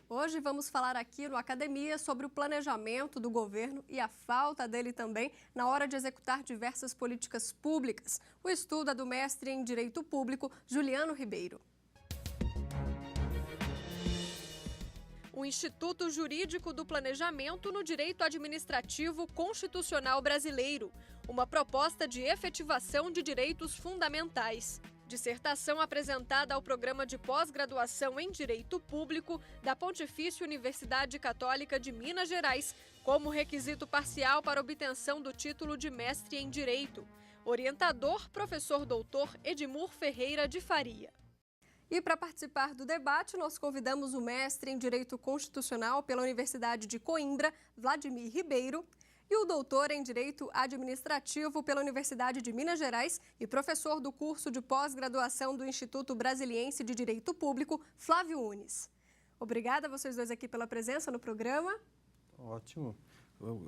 Hoje vamos falar aqui no Academia sobre o planejamento do governo e a falta dele também na hora de executar diversas políticas públicas. O estudo é do mestre em Direito Público, Juliano Ribeiro. O Instituto Jurídico do Planejamento no Direito Administrativo Constitucional Brasileiro, uma proposta de efetivação de direitos fundamentais. Dissertação apresentada ao Programa de Pós-Graduação em Direito Público da Pontifícia Universidade Católica de Minas Gerais, como requisito parcial para obtenção do título de mestre em Direito. Orientador, professor doutor Edmur Ferreira de Faria. E para participar do debate, nós convidamos o mestre em Direito Constitucional pela Universidade de Coimbra, Vladimir Ribeiro, e o doutor em Direito Administrativo pela Universidade de Minas Gerais e professor do curso de pós-graduação do Instituto Brasiliense de Direito Público, Flávio Unes. Obrigada a vocês dois aqui pela presença no programa. Ótimo.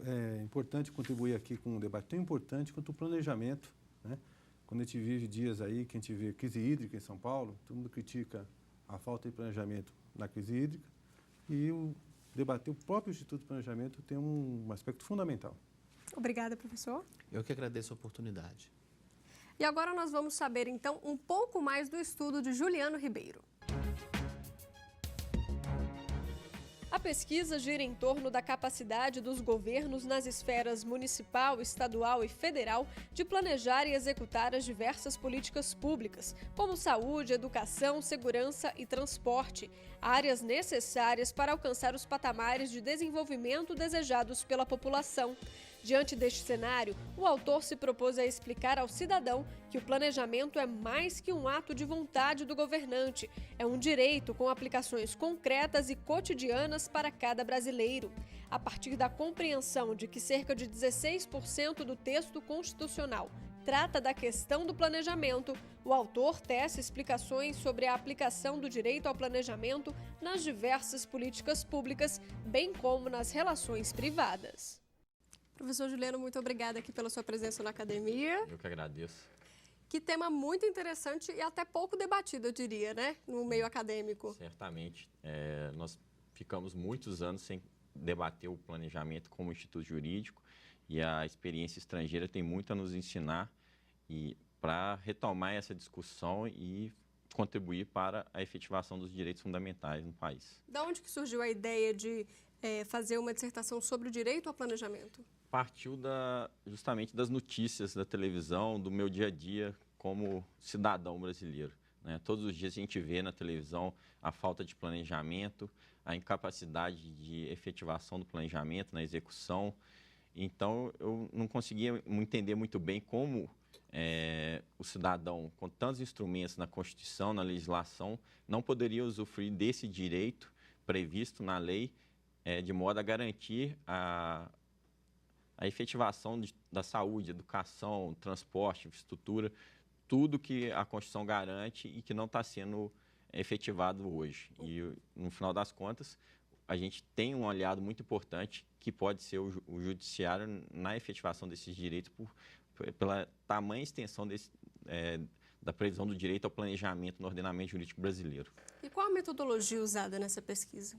É importante contribuir aqui com um debate tão importante quanto o planejamento, né? Quando a gente vive dias aí que a gente vê crise hídrica em São Paulo, todo mundo critica a falta de planejamento na crise hídrica e debater o próprio Instituto de Planejamento tem um aspecto fundamental. Obrigada, professor. Eu que agradeço a oportunidade. E agora nós vamos saber, então, um pouco mais do estudo de Juliano Ribeiro. A pesquisa gira em torno da capacidade dos governos nas esferas municipal, estadual e federal de planejar e executar as diversas políticas públicas, como saúde, educação, segurança e transporte, áreas necessárias para alcançar os patamares de desenvolvimento desejados pela população. Diante deste cenário, o autor se propôs a explicar ao cidadão que o planejamento é mais que um ato de vontade do governante, é um direito com aplicações concretas e cotidianas para cada brasileiro. A partir da compreensão de que cerca de 16% do texto constitucional trata da questão do planejamento, o autor tece explicações sobre a aplicação do direito ao planejamento nas diversas políticas públicas, bem como nas relações privadas. Professor Juliano, muito obrigada aqui pela sua presença na academia. Eu que agradeço. Que tema muito interessante e até pouco debatido, eu diria, né? No meio acadêmico. Certamente. Nós ficamos muitos anos sem debater o planejamento como instituto jurídico e a experiência estrangeira tem muito a nos ensinar e para retomar essa discussão e contribuir para a efetivação dos direitos fundamentais no país. Da onde que surgiu a ideia de fazer uma dissertação sobre o direito ao planejamento? Partiu justamente das notícias da televisão, do meu dia a dia como cidadão brasileiro, né? Todos os dias a gente vê na televisão a falta de planejamento, a incapacidade de efetivação do planejamento na execução. Então, eu não conseguia entender muito bem como o cidadão, com tantos instrumentos na Constituição, na legislação, não poderia usufruir desse direito previsto na lei de modo a garantir a efetivação da saúde, educação, transporte, infraestrutura, tudo que a Constituição garante e que não está sendo efetivado hoje. E, no final das contas, a gente tem um aliado muito importante que pode ser o judiciário na efetivação desses direitos pela tamanha extensão da previsão do direito ao planejamento no ordenamento jurídico brasileiro. E qual a metodologia usada nessa pesquisa?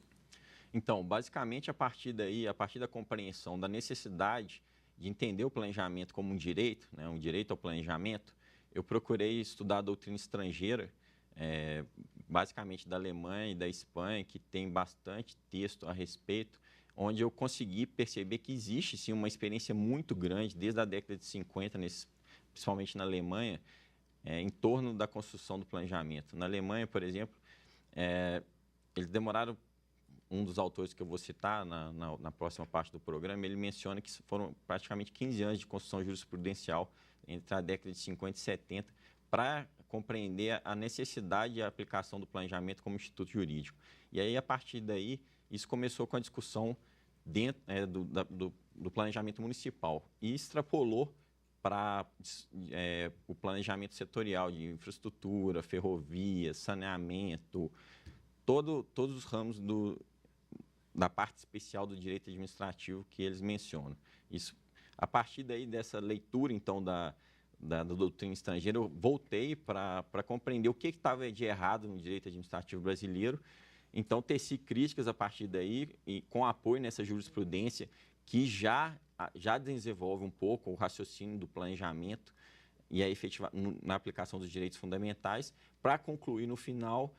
Então, basicamente, a partir da compreensão da necessidade de entender o planejamento como um direito, né, um direito ao planejamento, eu procurei estudar a doutrina estrangeira, basicamente da Alemanha e da Espanha, que tem bastante texto a respeito, onde eu consegui perceber que existe, sim, uma experiência muito grande, desde a década de 50, principalmente na Alemanha, em torno da construção do planejamento. Na Alemanha, por exemplo, eles demoraram. Um dos autores que eu vou citar na próxima parte do programa, ele menciona que foram praticamente 15 anos de construção jurisprudencial entre a década de 50 e 70 para compreender a necessidade e a aplicação do planejamento como instituto jurídico. E aí, a partir daí, isso começou com a discussão dentro do planejamento municipal e extrapolou para o planejamento setorial de infraestrutura, ferrovia, saneamento, todos os ramos da parte especial do direito administrativo que eles mencionam. Isso, a partir daí dessa leitura, então, da doutrina estrangeira, eu voltei para compreender o que estava de errado no direito administrativo brasileiro Então, tecer críticas a partir daí, e com apoio nessa jurisprudência, que já desenvolve um pouco o raciocínio do planejamento e a na aplicação dos direitos fundamentais, para concluir no final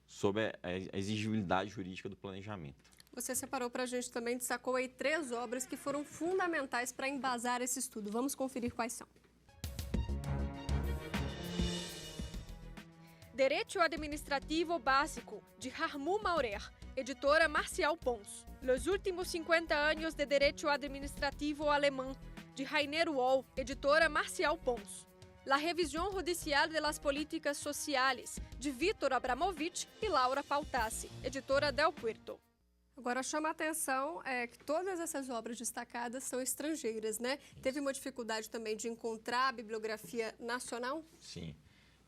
sobre a exigibilidade jurídica do planejamento. Você separou para a gente também, destacou aí 3 obras que foram fundamentais para embasar esse estudo. Vamos conferir quais são. Direito Administrativo Básico, de Harmu Maurer, editora Marcial Pons. Los últimos 50 anos de Direito Administrativo Alemão, de Rainer Woll, editora Marcial Pons. La Revisión Judicial de las Políticas Sociales, de Vítor Abramovich e Laura Pautassi, editora Del Puerto. Agora, chama a atenção que todas essas obras destacadas são estrangeiras, né? Teve uma dificuldade também de encontrar a bibliografia nacional? Sim.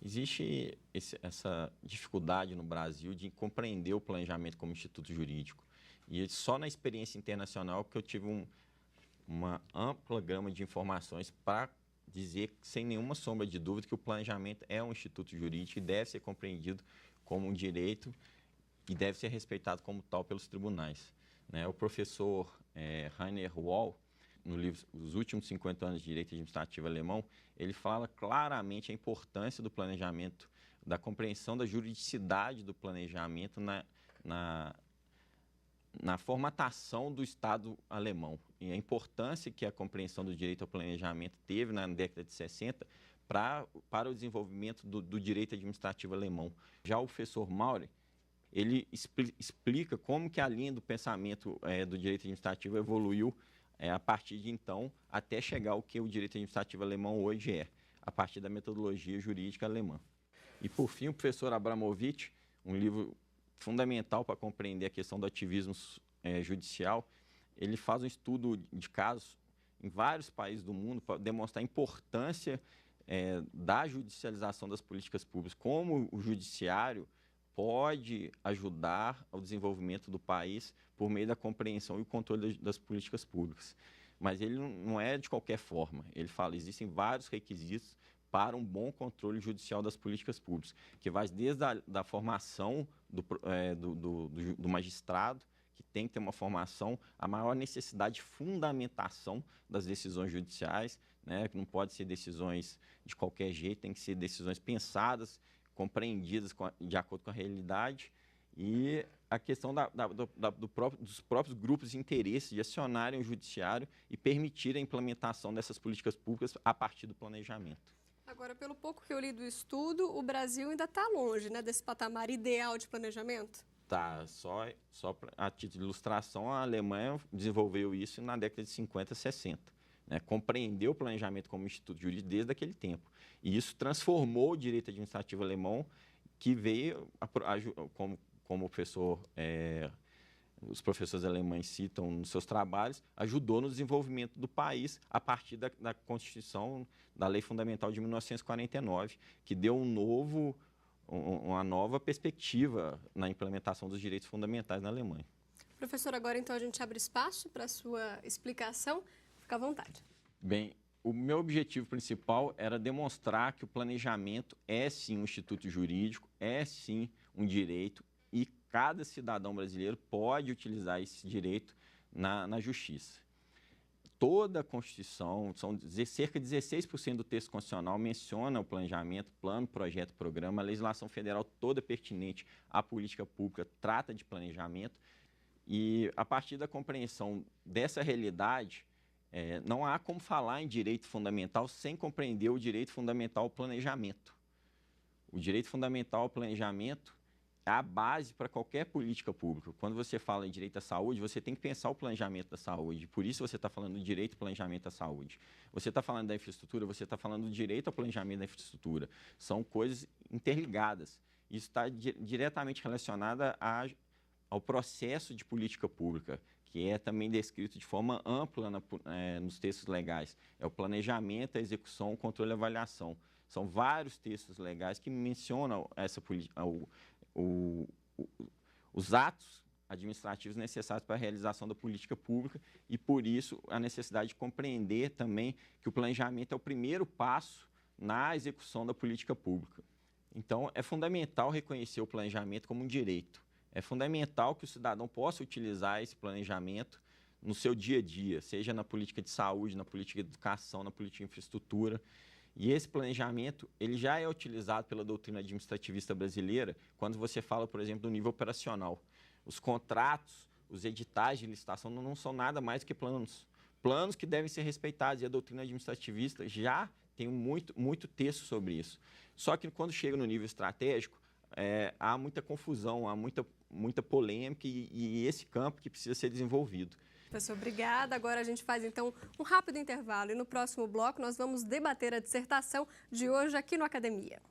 Existe essa dificuldade no Brasil de compreender o planejamento como instituto jurídico. E só na experiência internacional que eu tive uma ampla gama de informações para dizer, sem nenhuma sombra de dúvida, que o planejamento é um instituto jurídico e deve ser compreendido como um direito e deve ser respeitado como tal pelos tribunais. O professor Rainer Woll, no livro Os Últimos 50 Anos de Direito Administrativo Alemão, ele fala claramente a importância do planejamento, da compreensão da juridicidade do planejamento na formatação do Estado alemão e a importância que a compreensão do direito ao planejamento teve na década de 60 para o desenvolvimento do direito administrativo alemão. Já o professor Maurer, ele explica como que a linha do pensamento do direito administrativo evoluiu a partir de então, até chegar ao que o direito administrativo alemão hoje é, a partir da metodologia jurídica alemã. E, por fim, o professor Abramovich, um livro fundamental para compreender a questão do ativismo judicial, ele faz um estudo de casos em vários países do mundo para demonstrar a importância da judicialização das políticas públicas, como o judiciário pode ajudar ao desenvolvimento do país por meio da compreensão e o controle das políticas públicas. Mas ele não é de qualquer forma. Ele fala que existem vários requisitos para um bom controle judicial das políticas públicas, que vai desde a formação do magistrado, que tem que ter uma formação, a maior necessidade de fundamentação das decisões judiciais, que não pode ser decisões de qualquer jeito, tem que ser decisões pensadas, compreendidas de acordo com a realidade, e a questão dos próprios grupos de interesse de acionarem o judiciário e permitirem a implementação dessas políticas públicas a partir do planejamento. Agora, pelo pouco que eu li do estudo, o Brasil ainda está longe, desse patamar ideal de planejamento? Tá, só a título de ilustração, a Alemanha desenvolveu isso na década de 50, 60. Compreendeu o planejamento como instituto jurídico desde aquele tempo. E isso transformou o direito administrativo alemão, que veio, como os professores alemães citam nos seus trabalhos, ajudou no desenvolvimento do país a partir da Constituição, da Lei Fundamental de 1949, que deu uma nova perspectiva na implementação dos direitos fundamentais na Alemanha. Professor, agora então a gente abre espaço para a sua explicação. Fica à vontade. Bem, o meu objetivo principal era demonstrar que o planejamento é sim um instituto jurídico, é sim um direito e cada cidadão brasileiro pode utilizar esse direito na justiça. Toda a Constituição, cerca de 16% do texto constitucional menciona o planejamento, plano, projeto, programa. A legislação federal toda pertinente à política pública trata de planejamento. E, a partir da compreensão dessa realidade, não há como falar em direito fundamental sem compreender o direito fundamental ao planejamento. O direito fundamental ao planejamento é a base para qualquer política pública. Quando você fala em direito à saúde, você tem que pensar o planejamento da saúde. Por isso você está falando do direito ao planejamento da saúde. Você está falando da infraestrutura, você está falando do direito ao planejamento da infraestrutura. São coisas interligadas. Isso está diretamente relacionado ao processo de política pública, que é também descrito de forma ampla nos textos legais. É o planejamento, a execução, o controle e a avaliação. São vários textos legais que mencionam os atos administrativos necessários para a realização da política pública e, por isso, a necessidade de compreender também que o planejamento é o primeiro passo na execução da política pública. Então, é fundamental reconhecer o planejamento como um direito. É fundamental que o cidadão possa utilizar esse planejamento no seu dia a dia, seja na política de saúde, na política de educação, na política de infraestrutura. E esse planejamento, ele já é utilizado pela doutrina administrativista brasileira quando você fala, por exemplo, do nível operacional. Os contratos, os editais de licitação não são nada mais do que planos. Planos que devem ser respeitados, e a doutrina administrativista já tem muito texto sobre isso. Só que quando chega no nível estratégico, há muita confusão, há muita polêmica e esse campo que precisa ser desenvolvido. Professor, obrigada. Agora a gente faz, então, um rápido intervalo e no próximo bloco nós vamos debater a dissertação de hoje aqui no Academia.